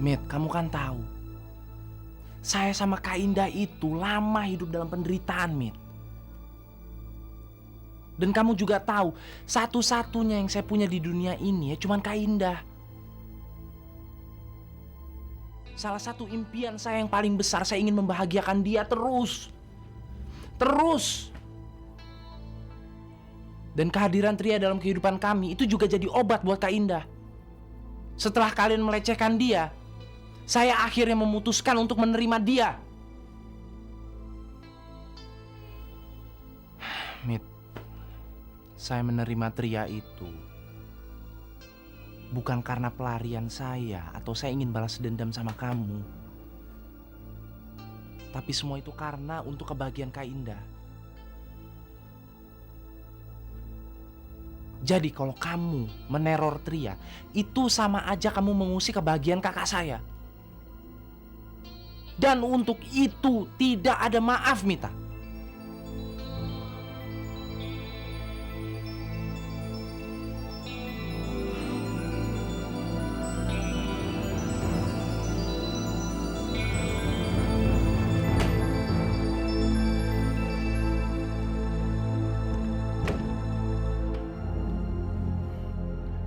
Mit, kamu kan tahu, saya sama Kak Indah itu lama hidup dalam penderitaan, Mit. Dan kamu juga tahu, satu-satunya yang saya punya di dunia ini ya cuman Kak Indah. Salah satu impian saya yang paling besar, saya ingin membahagiakan dia terus. Terus. Dan kehadiran Tria dalam kehidupan kami itu juga jadi obat buat Kak Indah. Setelah kalian melecehkan dia, saya akhirnya memutuskan untuk menerima dia. Mit, saya menerima Tria itu bukan karena pelarian saya atau saya ingin balas dendam sama kamu. Tapi semua itu karena untuk kebahagiaan Kak Indah. Jadi kalau kamu meneror Tria, itu sama aja kamu mengusik kebahagiaan kakak saya. Dan untuk itu tidak ada maaf, Mita.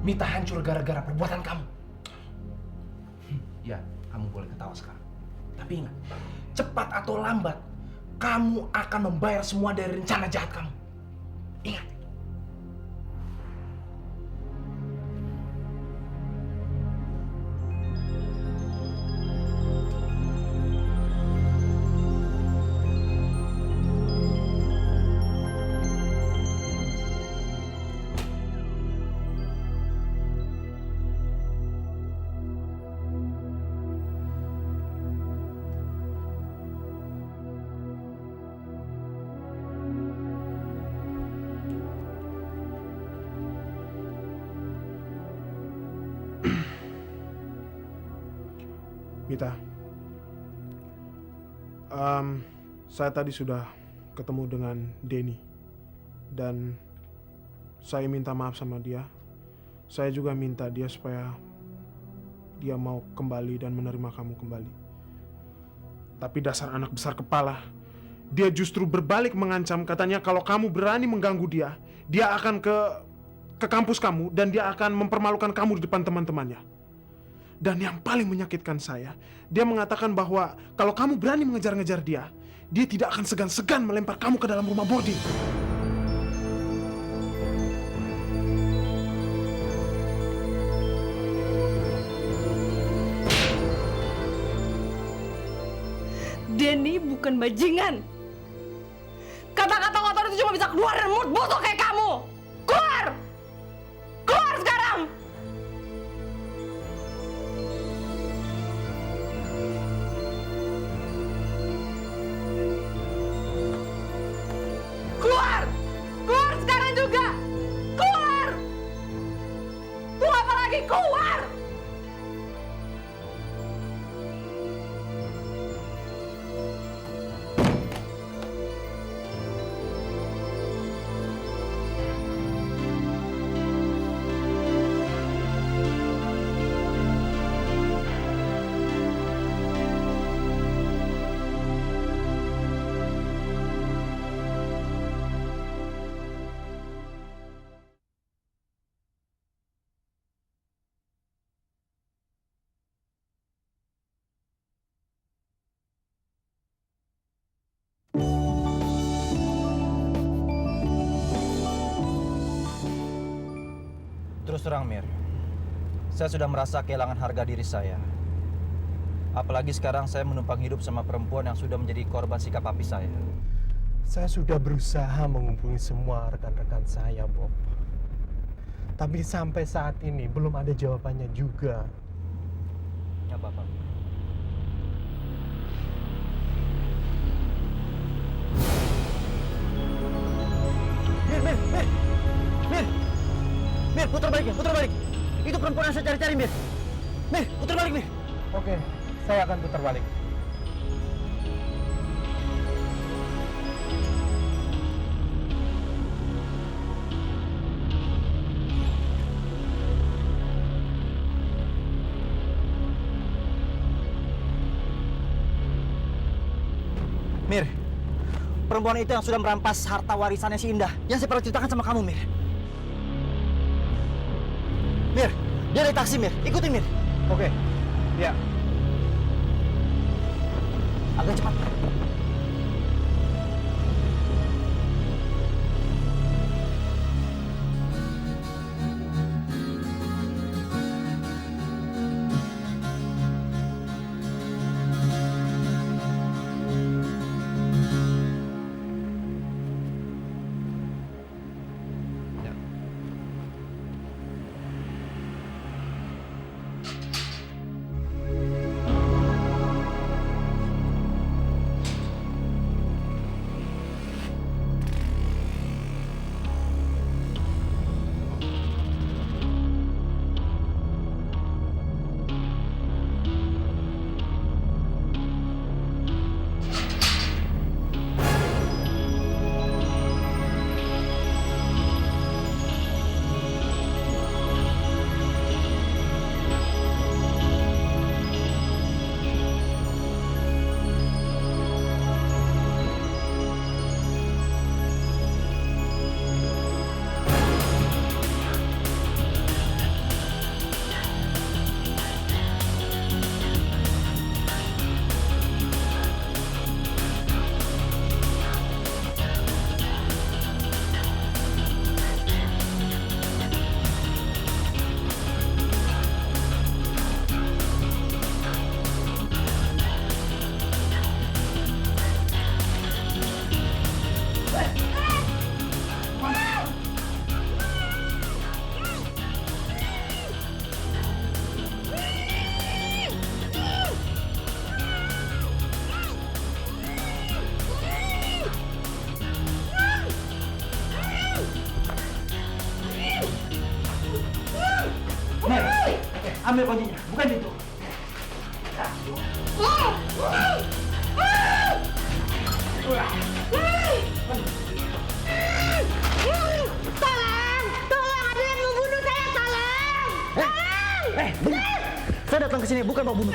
Mita hancur gara-gara perbuatan kamu. Ya, kamu boleh ketawa sekarang. Tapi ingat, cepat atau lambat, kamu akan membayar semua dari rencana jahat kamu. Ingat. Mita, saya tadi sudah ketemu dengan Denny dan saya minta maaf sama dia. Saya juga minta dia supaya dia mau kembali dan menerima kamu kembali. Tapi dasar anak besar kepala, dia justru berbalik mengancam, katanya kalau kamu berani mengganggu dia, dia akan ke kampus kamu dan dia akan mempermalukan kamu di depan teman-temannya. Dan yang paling menyakitkan saya, dia mengatakan bahwa kalau kamu berani mengejar-ngejar dia, dia tidak akan segan-segan melempar kamu ke dalam rumah boarding. Denny bukan bajingan. Kata-kata kotor itu cuma bisa keluar dari mulut busuk kayak kamu. Keluar! Keluar sekarang! Keluar! Keluar sekarang juga! Keluar! Tunggu apa lagi? Keluar! Terus terang, Mir, saya sudah merasa kehilangan harga diri saya. Apalagi sekarang saya menumpang hidup sama perempuan yang sudah menjadi korban sikap papi saya. Saya sudah berusaha menghubungi semua rekan-rekan saya, Bob. Tapi sampai saat ini belum ada jawabannya juga. Ya, Bapak. Mir, putar balik, putar balik. Itu perempuan yang saya cari-cari, Mir. Mir, putar balik, Mir. Oke, saya akan putar balik. Mir, perempuan itu yang sudah merampas harta warisannya si Indah, yang saya pernah ceritakan sama kamu, Mir. Mir, dia naik taksi, Mir. Ikutin, Mir. Oke. Ya. Agak cepat. Ambil kuncinya, bukan itu. Tolong, ada yang membunuh saya, tolong! Saya datang ke sini bukan mau bunuh.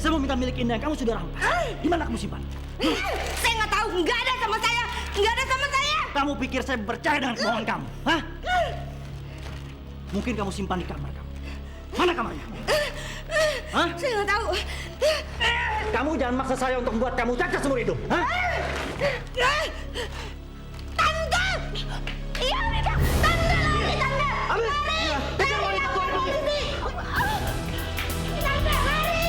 Saya mau minta milik Indah yang kamu sudah rampas. Di mana kamu simpan? Saya nggak tahu, nggak ada sama saya, nggak ada sama saya. Kamu pikir saya percaya dengan kebohongan kamu? Hah? Mungkin kamu simpan di kamar kamu. Mana kamarnya? Hah? Saya nggak tahu. Kamu jangan maksa saya untuk membuat kamu cacat seumur hidup. Hah? Tante! Iya, Rika! Tante, lari, Tante! Ambil! Lari! Iya, Lari, lapor polisi! Tante, lari!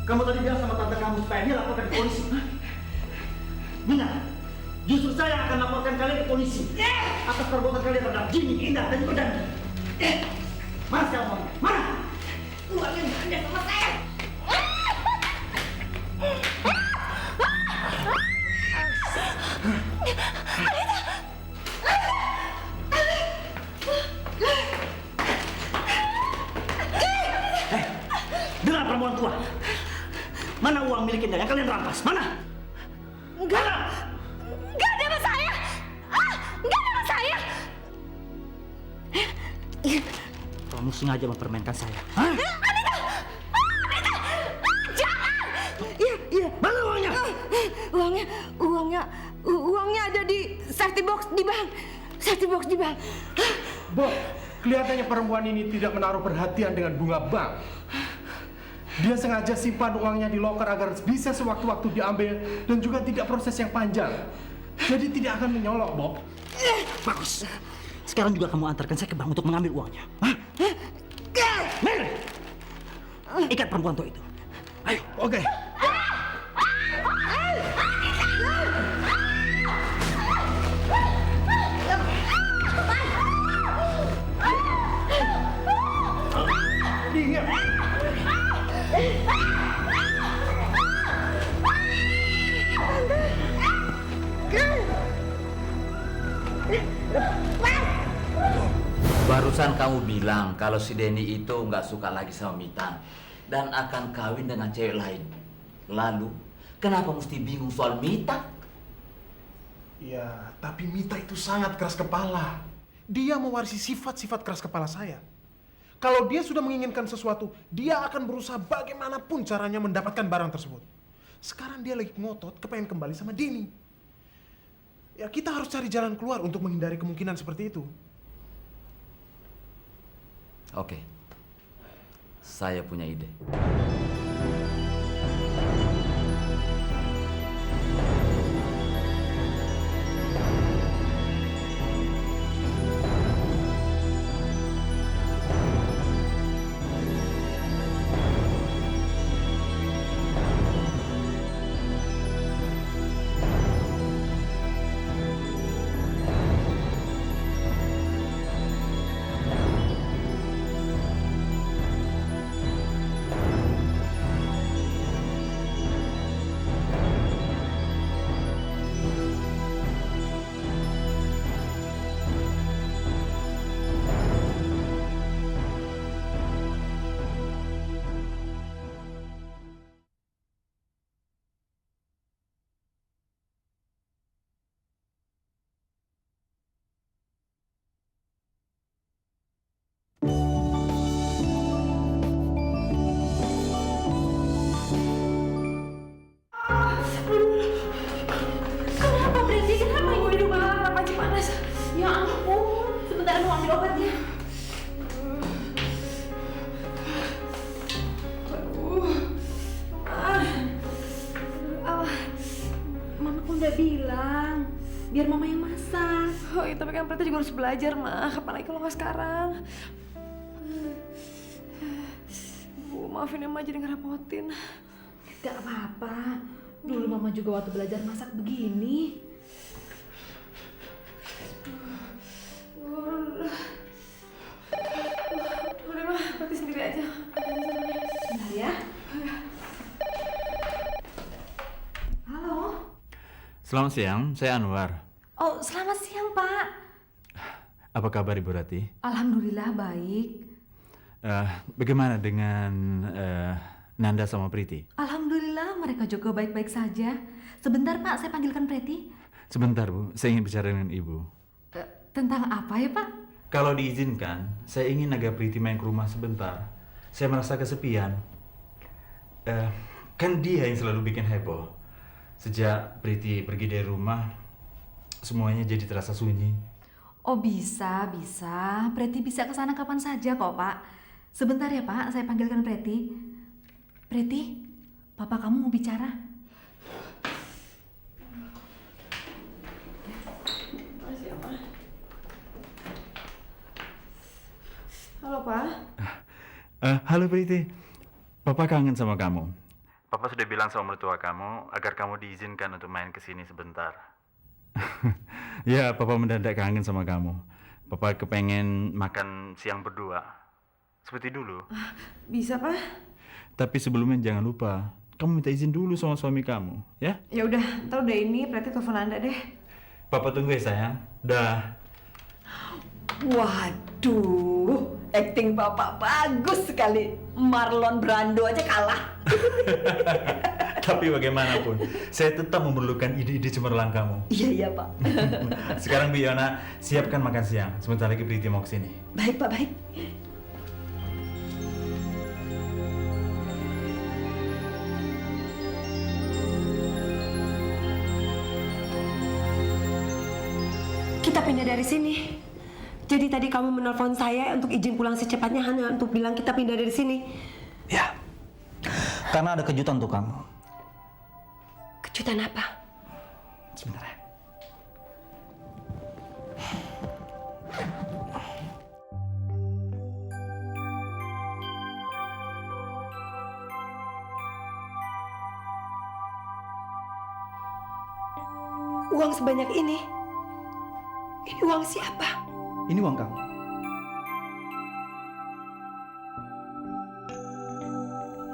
Kamu tadi bilang sama tante kamu supaya dia laporkan ke polisi. Hah? Benar. Justru saya yang akan laporkan kalian ke polisi. Atas perbuatan kalian terhadap Jimmy, Indah, dan juga Dandi. Mana sekarang uangnya? Mana? Uangnya nggak ada sama saya! Dengar perempuan tua. Mana uang milik Indah yang kalian rampas? Mana? Enggak! Enggak ada sama saya! Enggak ada sama saya! Kamu sengaja mempermainkan saya. Hah? Anita! Jangan! Iya. Mana uangnya? Uangnya ada di safety box di bank. Safety box di bank. Bob, kelihatannya perempuan ini tidak menaruh perhatian dengan bunga bank. Dia sengaja simpan uangnya di loker agar bisa sewaktu-waktu diambil dan juga tidak proses yang panjang. Jadi tidak akan menyolok, Bob. Bagus. Sekarang juga kamu antarkan saya ke bank untuk mengambil uangnya. Hah? Mary! Ikat perempuan tua itu. Ayo. Oke. Barusan kamu bilang kalau si Denny itu nggak suka lagi sama Mitan dan akan kawin dengan cewek lain. Lalu, kenapa mesti bingung soal Mita? Ya, tapi Mita itu sangat keras kepala. Dia mewarisi sifat-sifat keras kepala saya. Kalau dia sudah menginginkan sesuatu, dia akan berusaha bagaimanapun caranya mendapatkan barang tersebut. Sekarang dia lagi ngotot kepengen kembali sama Denny. Ya, kita harus cari jalan keluar untuk menghindari kemungkinan seperti itu. Oke, saya punya ide. Kenapa Preti? Kenapa ibu hidup malah panci panas? Ya ampun, sebentar mau ambil obatnya. Mama kan udah bilang, biar mama yang masak. Oh iya, tapi kan Preti juga harus belajar, mah. Apalagi kalau nggak sekarang. Bu, maafin ya, Ma, jadi ngerepotin. Gak apa-apa. Dulu mama juga waktu belajar masak begini. Udah, mah, Preti sendiri aja. Sebentar ya. Halo. Selamat siang, saya Anwar. Oh, selamat siang, Pak. Apa kabar Ibu Rati? Alhamdulillah baik. Bagaimana dengan Nanda sama Priti? Alhamdulillah mereka juga baik-baik saja. Sebentar, Pak, saya panggilkan Preti. Sebentar Bu, saya ingin bicara dengan Ibu. Tentang apa ya, Pak? Kalau diizinkan, saya ingin agar Priti main ke rumah sebentar. Saya merasa kesepian. Kan dia yang selalu bikin heboh. Sejak Priti pergi dari rumah, semuanya jadi terasa sunyi. Oh, bisa. Preti bisa ke sana kapan saja kok, Pak. Sebentar ya, Pak, saya panggilkan Preti. Preti, Papa kamu mau bicara. Makasih ya, Ma. Halo, Pak. Halo Priti, Papa kangen sama kamu. Papa sudah bilang sama mertua kamu agar kamu diizinkan untuk main ke sini sebentar. Ya, Papa mendadak kangen sama kamu. Papa kepengen makan siang berdua, seperti dulu. Bisa, Pak? Tapi sebelumnya jangan lupa, kamu minta izin dulu sama suami kamu, ya? Ya udah, ntar udah ini Preti telepon Anda deh. Papa tunggu ya sayang. Dah. Waduh, acting Bapak bagus sekali. Marlon Brando aja kalah. Tapi bagaimanapun, saya tetap memerlukan ide-ide cemerlang kamu. Iya, Pak. Sekarang Bu Yona, siapkan makan siang. Sebentar lagi Priti mau kesini. Baik, Pak, baik. Kita pindah dari sini. Jadi tadi kamu menelpon saya untuk izin pulang secepatnya hanya untuk bilang kita pindah dari sini. Ya. Karena ada kejutan untuk kamu. Kejutan apa? Sebentar ya. Uang sebanyak ini? Ini uang siapa? Ini uang kamu.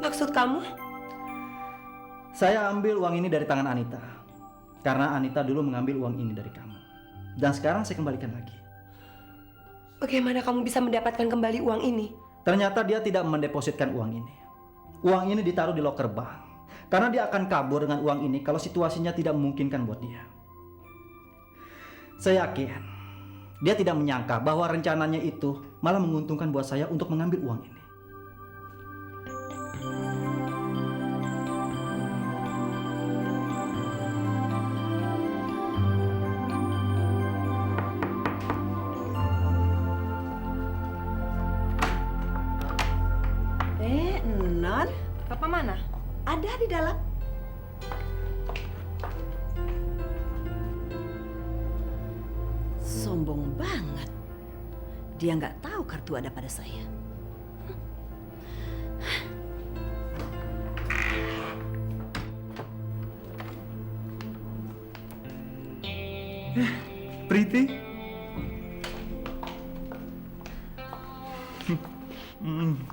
Maksud kamu? Saya ambil uang ini dari tangan Anita. Karena Anita dulu mengambil uang ini dari kamu. Dan sekarang saya kembalikan lagi. Bagaimana kamu bisa mendapatkan kembali uang ini? Ternyata dia tidak mendepositkan uang ini. Uang ini ditaruh di loker bank. Karena dia akan kabur dengan uang ini kalau situasinya tidak memungkinkan buat dia. Saya yakin dia tidak menyangka bahwa rencananya itu malah menguntungkan buat saya untuk mengambil uang ini. Non, Papa mana? Ada di dalam. Sombong banget. Dia nggak tahu kartu ada pada saya. Priti?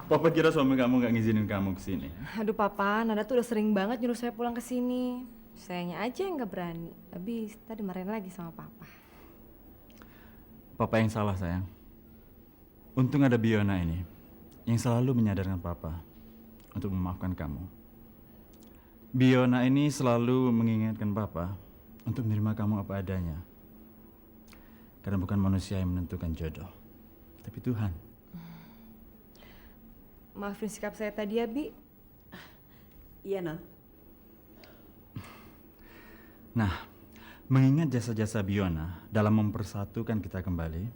Papa kira suami kamu nggak ngizinin kamu ke sini. Aduh Papa, Nanda tuh udah sering banget nyuruh saya pulang ke sini. Sayanya aja yang nggak berani. Habis tadi dimarahin lagi sama Papa. Papa yang salah, sayang. Untung ada Biona ini yang selalu menyadarkan Papa untuk memaafkan kamu. Biona ini selalu mengingatkan Papa untuk menerima kamu apa adanya. Karena bukan manusia yang menentukan jodoh, tapi Tuhan. Maafin sikap saya tadi ya, Bi. Iya, Non. Nah, mengingat jasa-jasa Biona dalam mempersatukan kita kembali,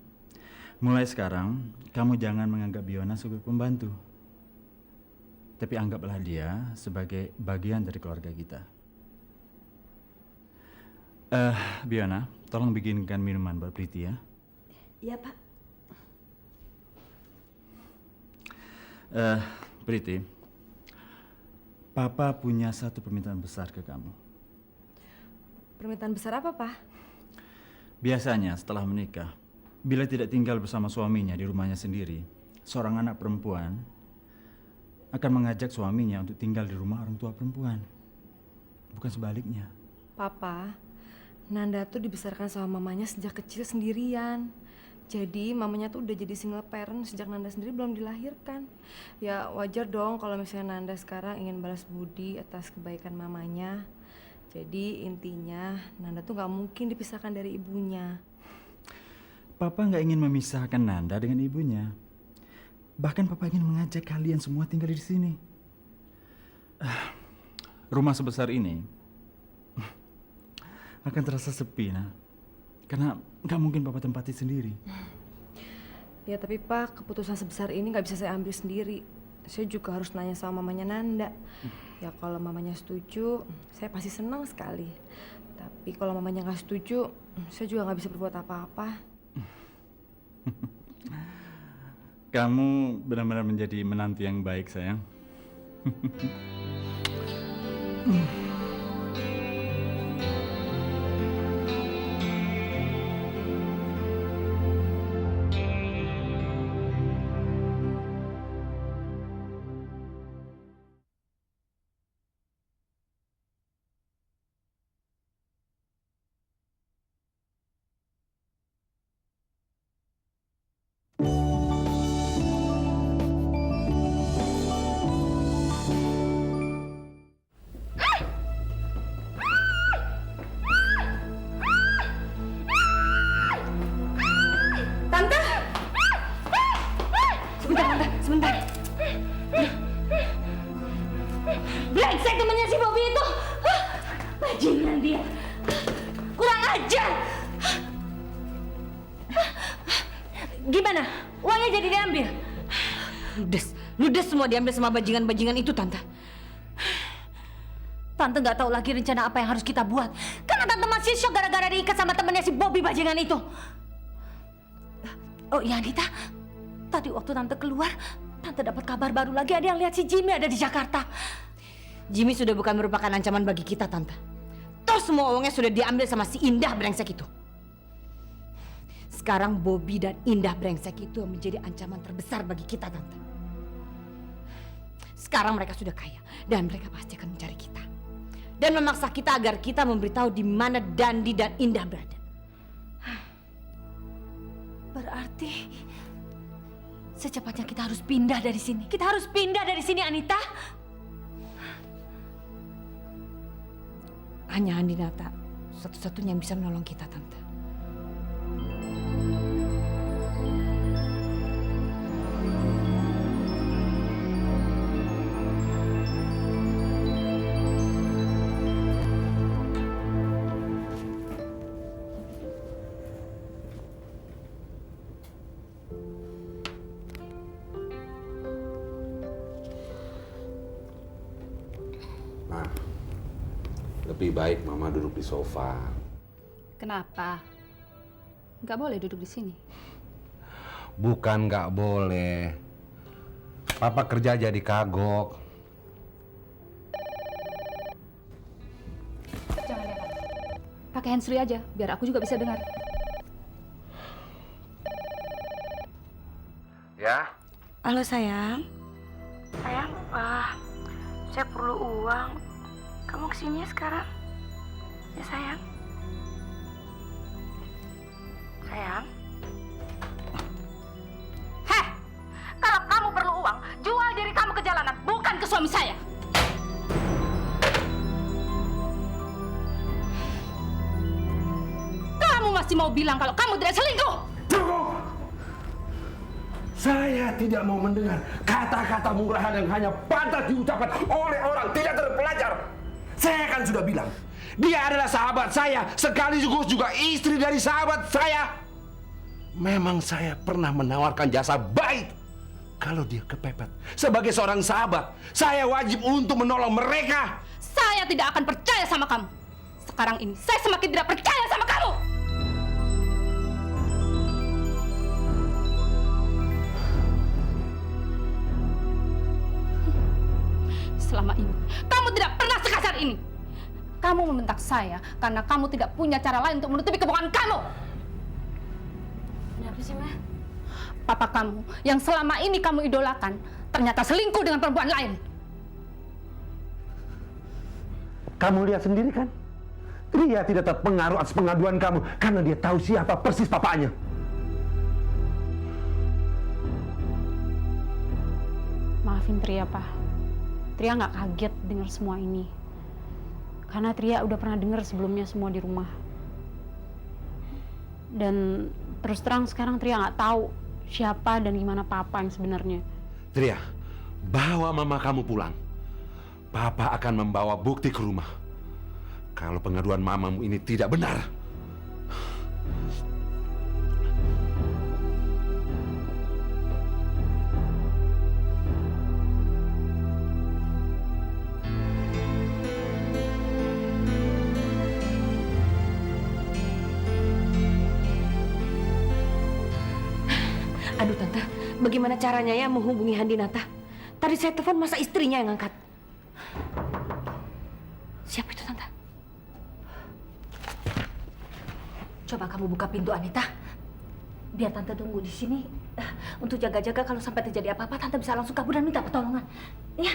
mulai sekarang kamu jangan menganggap Biona sebagai pembantu. Tapi anggaplah dia sebagai bagian dari keluarga kita. Biona, tolong bikinkan minuman buat Priti ya. Iya, Pak. Priti, Papa punya satu permintaan besar ke kamu. Permintaan besar apa, Pak? Biasanya setelah menikah, bila tidak tinggal bersama suaminya di rumahnya sendiri, seorang anak perempuan akan mengajak suaminya untuk tinggal di rumah orang tua perempuan. Bukan sebaliknya. Papa, Nanda tuh dibesarkan sama mamanya sejak kecil sendirian. Jadi mamanya tuh udah jadi single parent sejak Nanda sendiri belum dilahirkan. Ya wajar dong kalau misalnya Nanda sekarang ingin balas budi atas kebaikan mamanya. Jadi intinya Nanda tuh gak mungkin dipisahkan dari ibunya. Papa nggak ingin memisahkan Nanda dengan ibunya. Bahkan Papa ingin mengajak kalian semua tinggal di sini. Rumah sebesar ini akan terasa sepi, nah. Karena nggak mungkin Papa tempati sendiri. Ya tapi Pak, keputusan sebesar ini nggak bisa saya ambil sendiri. Saya juga harus nanya sama mamanya Nanda. Ya kalau mamanya setuju, saya pasti senang sekali. Tapi kalau mamanya nggak setuju, saya juga nggak bisa berbuat apa-apa. Kamu benar-benar menjadi menantu yang baik, sayang. Sebentar. Brengsek temennya si Bobby itu. Bajingan dia. Kurang ajar. Gimana? Uangnya jadi diambil? Ludes semua diambil sama bajingan-bajingan itu, Tante. Tante nggak tahu lagi rencana apa yang harus kita buat. Karena Tante masih shock gara-gara diikat sama temennya si Bobby bajingan itu. Oh iya Anita, tadi waktu Tante keluar, Tante dapat kabar baru lagi ada yang lihat si Jimmy ada di Jakarta. Jimmy sudah bukan merupakan ancaman bagi kita, Tante. Toh semua uangnya sudah diambil sama si Indah brengsek itu. Sekarang Bobby dan Indah brengsek itu menjadi ancaman terbesar bagi kita, Tante. Sekarang mereka sudah kaya dan mereka pasti akan mencari kita. Dan memaksa kita agar kita memberitahu di mana Dandi dan Indah berada. Berarti secepatnya kita harus pindah dari sini. Kita harus pindah dari sini, Anita. Hanya Andinata satu-satunya yang bisa menolong kita, Tante. Nah, lebih baik Mama duduk di sofa. Kenapa? Nggak boleh duduk di sini. Bukan nggak boleh. Papa kerja jadi kagok. Jangan ya, Pak. Pakai handsfree aja, biar aku juga bisa dengar. Ya? Halo sayang. Sayang, saya perlu uang. Kamu kesini sekarang? Ya sayang. Sayang. Heh, kalau kamu perlu uang, jual diri kamu ke jalanan, bukan ke suami saya. Kamu masih mau bilang kalau kamu tidak selingkuh? Cukup! Saya tidak mau mendengar kata-kata murahan yang hanya pantas diucapkan oleh orang tidak terpelajar. Saya kan sudah bilang, dia adalah sahabat saya, sekaligus juga istri dari sahabat saya. Memang saya pernah menawarkan jasa baik. Kalau dia kepepet, sebagai seorang sahabat, saya wajib untuk menolong mereka. Saya tidak akan percaya sama kamu. Sekarang ini, saya semakin tidak percaya sama kamu. Selama ini, kamu tidak pernah sekasar ini. Kamu membentak saya karena kamu tidak punya cara lain untuk menutupi kebohongan kamu. Kenapa sih, Ma? Papa kamu yang selama ini kamu idolakan ternyata selingkuh dengan perempuan lain. Kamu lihat sendiri kan? Dia tidak terpengaruh atas pengaduan kamu karena dia tahu siapa persis papanya. Maafin Tria, Pak. Tria nggak kaget dengar semua ini. Karena Tria udah pernah dengar sebelumnya semua di rumah. Dan terus terang sekarang Tria nggak tahu siapa dan gimana Papa yang sebenarnya. Tria, bawa mama kamu pulang. Papa akan membawa bukti ke rumah. Kalau pengaduan mamamu ini tidak benar. Aduh Tante, bagaimana caranya ya menghubungi Handinata? Tadi saya telepon masa istrinya yang angkat. Siapa itu Tante? Coba kamu buka pintu, Anita. Biar Tante tunggu di sini untuk jaga-jaga kalau sampai terjadi apa-apa, Tante bisa langsung kabur dan minta pertolongan. Ya.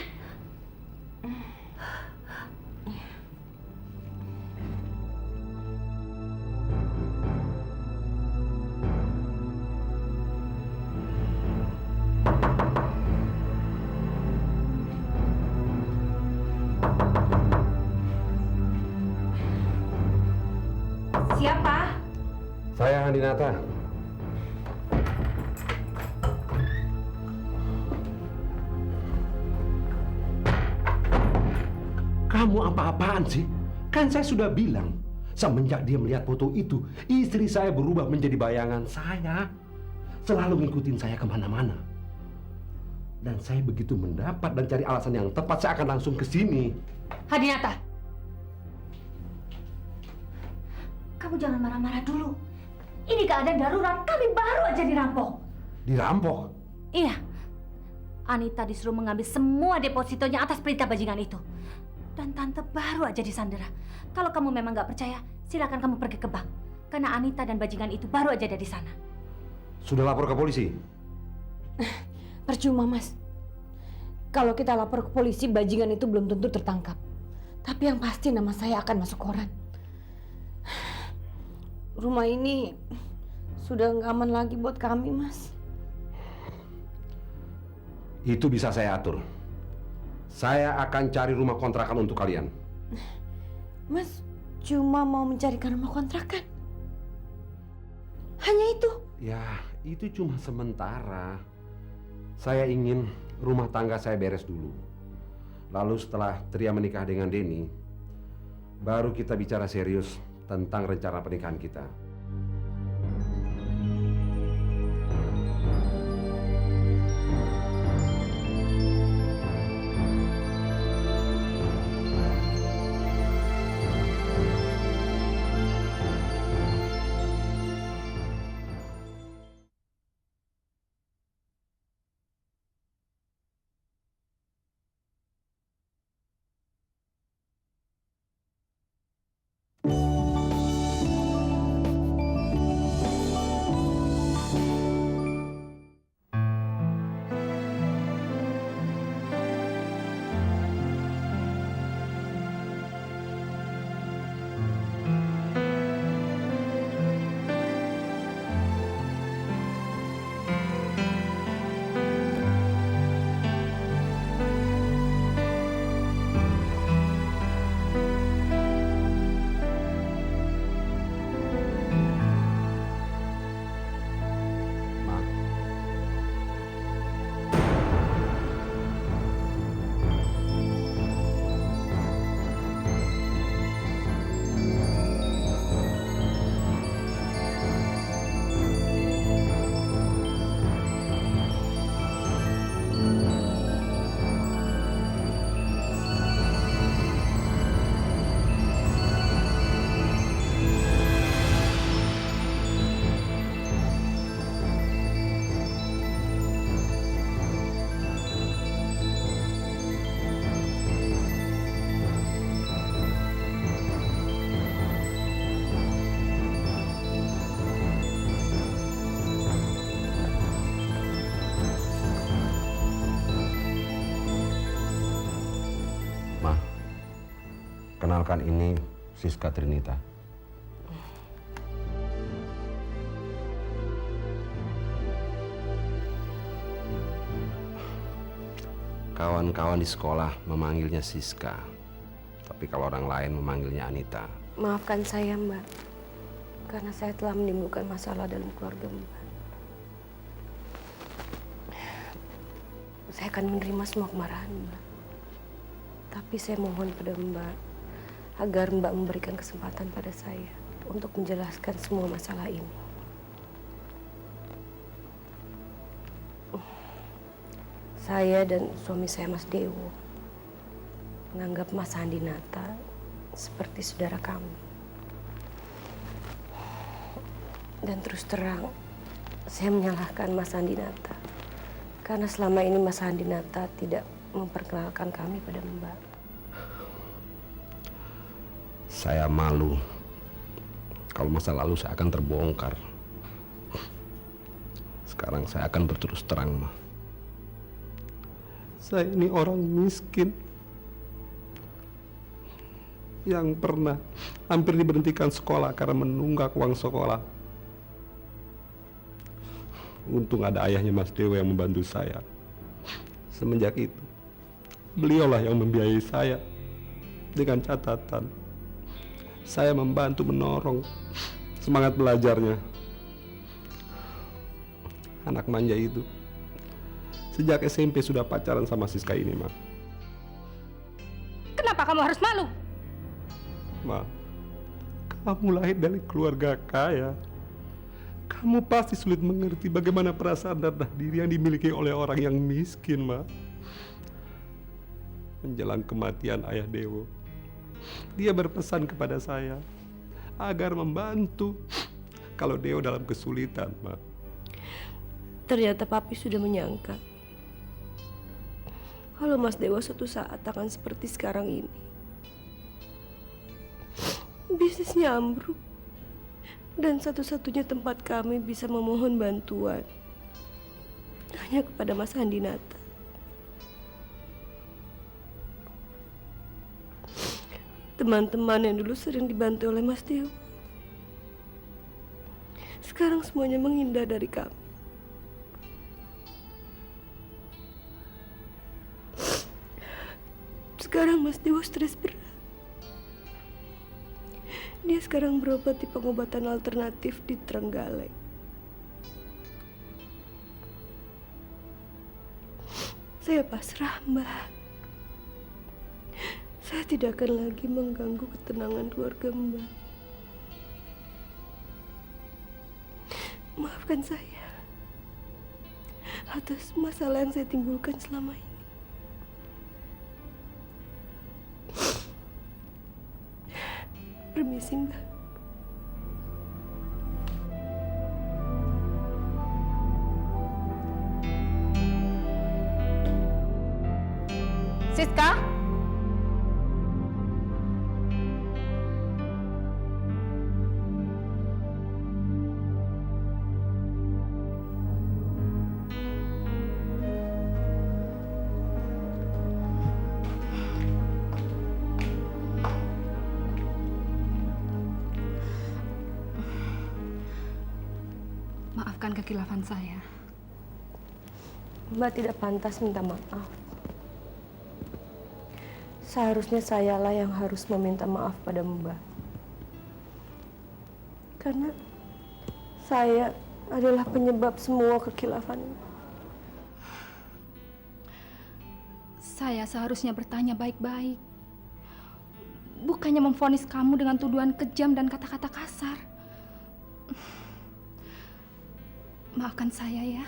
Siapa? Saya Handinata. Kamu apa-apaan sih? Kan saya sudah bilang, semenjak dia melihat foto itu, istri saya berubah menjadi bayangan saya. Selalu ngikutin saya kemana-mana. Dan saya begitu mendapat dan cari alasan yang tepat, saya akan langsung ke sini. Hadinata, kamu jangan marah-marah dulu. Ini keadaan darurat, kami baru aja dirampok. Dirampok? Iya, Anita disuruh mengambil semua depositonya atas perintah bajingan itu. Dan tante baru aja disandera. Kalau kamu memang nggak percaya, silakan kamu pergi ke bank. Karena Anita dan bajingan itu baru aja ada di sana. Sudah lapor ke polisi? Percuma, Mas. Kalau kita lapor ke polisi, bajingan itu belum tentu tertangkap. Tapi yang pasti nama saya akan masuk koran. Rumah ini sudah nggak aman lagi buat kami, Mas. Itu bisa saya atur. Saya akan cari rumah kontrakan untuk kalian. Mas cuma mau mencarikan rumah kontrakan? Hanya itu? Ya, itu cuma sementara. Saya ingin rumah tangga saya beres dulu. Lalu setelah Tria menikah dengan Denny, baru kita bicara serius tentang rencana pernikahan kita. Kenalkan, ini Siska Trinita. Kawan-kawan di sekolah memanggilnya Siska, tapi kalau orang lain memanggilnya Anita. Maafkan saya, Mbak, karena saya telah menimbulkan masalah dalam keluarga Mbak. Saya akan menerima semua kemarahan Mbak. Tapi saya mohon pada Mbak agar Mbak memberikan kesempatan pada saya untuk menjelaskan semua masalah ini. Saya dan suami saya, Mas Dewo, menganggap Mas Handinata seperti saudara kami. Dan terus terang, saya menyalahkan Mas Handinata karena selama ini Mas Handinata tidak memperkenalkan kami pada Mbak. Saya malu kalau masa lalu saya akan terbongkar. Sekarang saya akan berterus terang, Ma. Saya ini orang miskin yang pernah hampir diberhentikan sekolah karena menunggak uang sekolah. Untung ada ayahnya Mas Dewa yang membantu saya. Semenjak itu, beliaulah yang membiayai saya dengan catatan saya membantu menorong semangat belajarnya. Anak manja itu sejak SMP sudah pacaran sama Siska ini, Ma. Kenapa kamu harus malu? Ma, kamu lahir dari keluarga kaya. Kamu Kamu pasti sulit mengerti bagaimana perasaan rendah diri yang dimiliki oleh orang yang miskin, Ma. Menjelang kematian Ayah Dewo, dia berpesan kepada saya agar membantu kalau Dewo dalam kesulitan, Ma. Ternyata Papi sudah menyangka kalau Mas Dewa suatu saat akan seperti sekarang ini. Bisnisnya ambruk. Dan satu-satunya tempat kami bisa memohon bantuan hanya kepada Mas Handinata. Teman-teman yang dulu sering dibantu oleh Mas Dewo sekarang semuanya menghindar dari kami. Sekarang Mas Dewo stres berat. Dia sekarang berobat di pengobatan alternatif di Trenggalek. Saya pasrah, Mbak. Saya tidak akan lagi mengganggu ketenangan keluarga Mbak. Maafkan saya atas masalah yang saya timbulkan selama ini. Permisi, Mbak. Siska? Maafkan kekilafan saya. Mbak tidak pantas minta maaf. Seharusnya sayalah yang harus meminta maaf pada Mbak. Karena saya adalah penyebab semua kekilafan. Saya seharusnya bertanya baik-baik. Bukannya memvonis kamu dengan tuduhan kejam dan kata-kata kasar. Maafkan saya ya.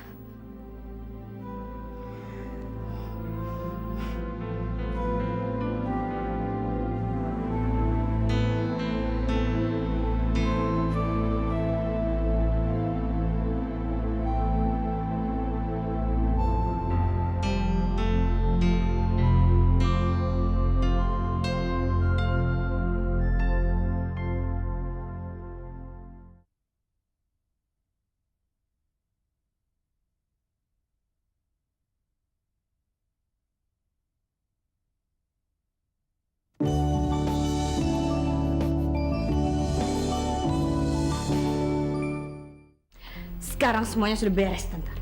Sekarang semuanya sudah beres, Tante.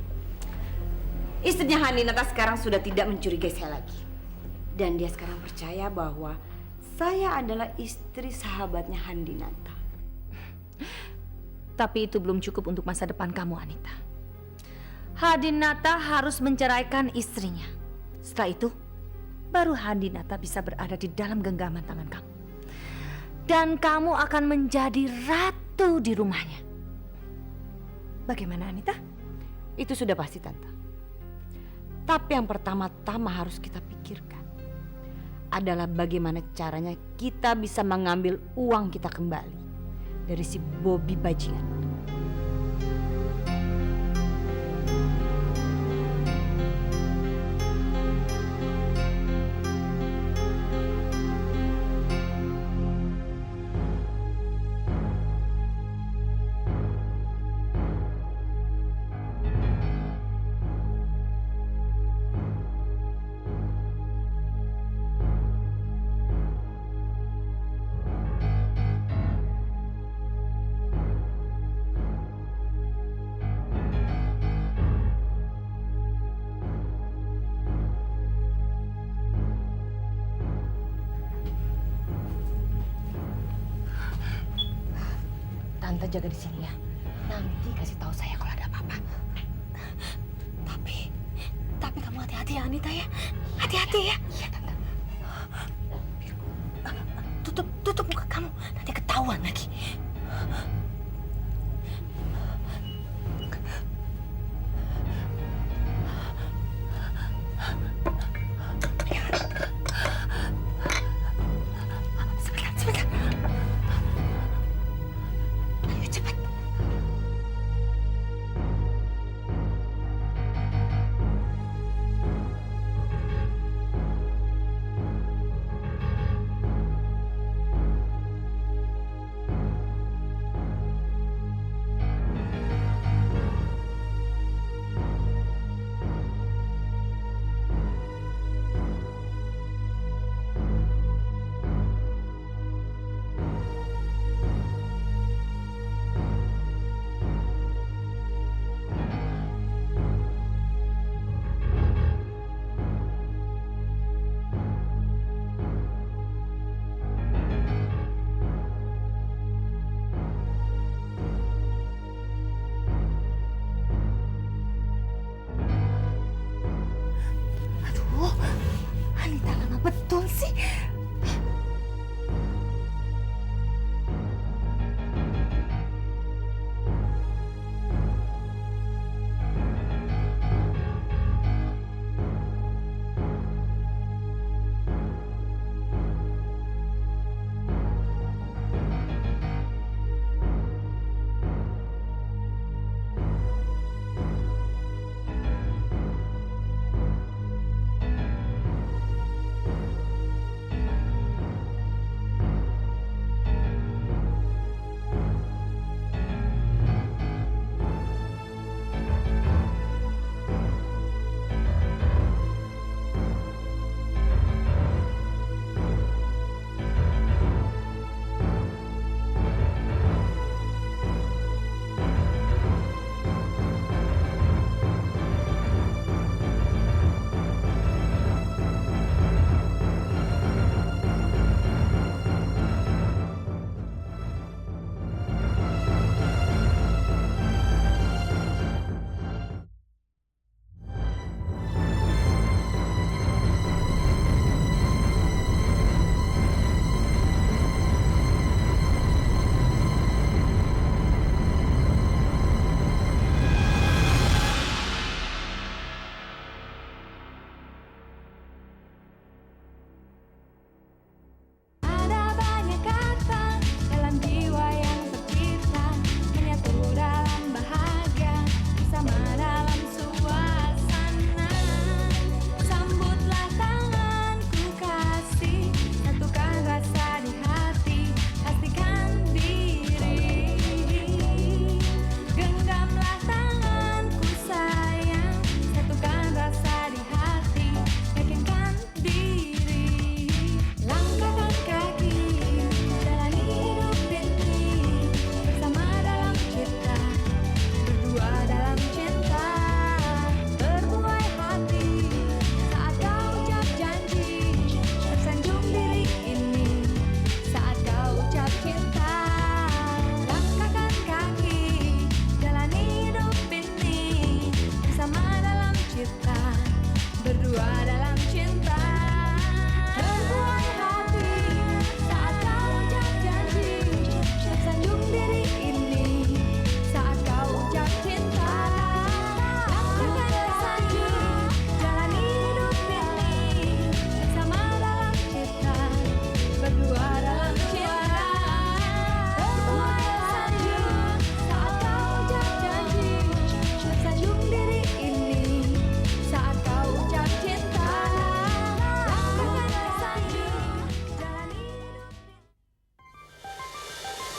Istrinya Handinata sekarang sudah tidak mencurigai saya lagi. Dan dia sekarang percaya bahwa saya adalah istri sahabatnya Handinata. Tapi itu belum cukup untuk masa depan kamu, Anita. Handinata harus menceraikan istrinya. Setelah itu, baru Handinata bisa berada di dalam genggaman tangan kamu. Dan kamu akan menjadi ratu di rumahnya. Bagaimana, Anita? Itu sudah pasti, Tante. Tapi yang pertama-tama harus kita pikirkan adalah bagaimana caranya kita bisa mengambil uang kita kembali dari si Bobby bajingan. Tante jaga di sini ya. Nanti kasih tahu saya kalau ada apa-apa. Tapi kamu hati-hati ya, Anita ya. Hati-hati ya. Iya, Tante. Tutup muka kamu. Nanti ketahuan lagi.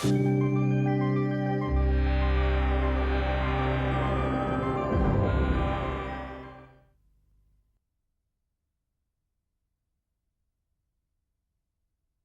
Tante.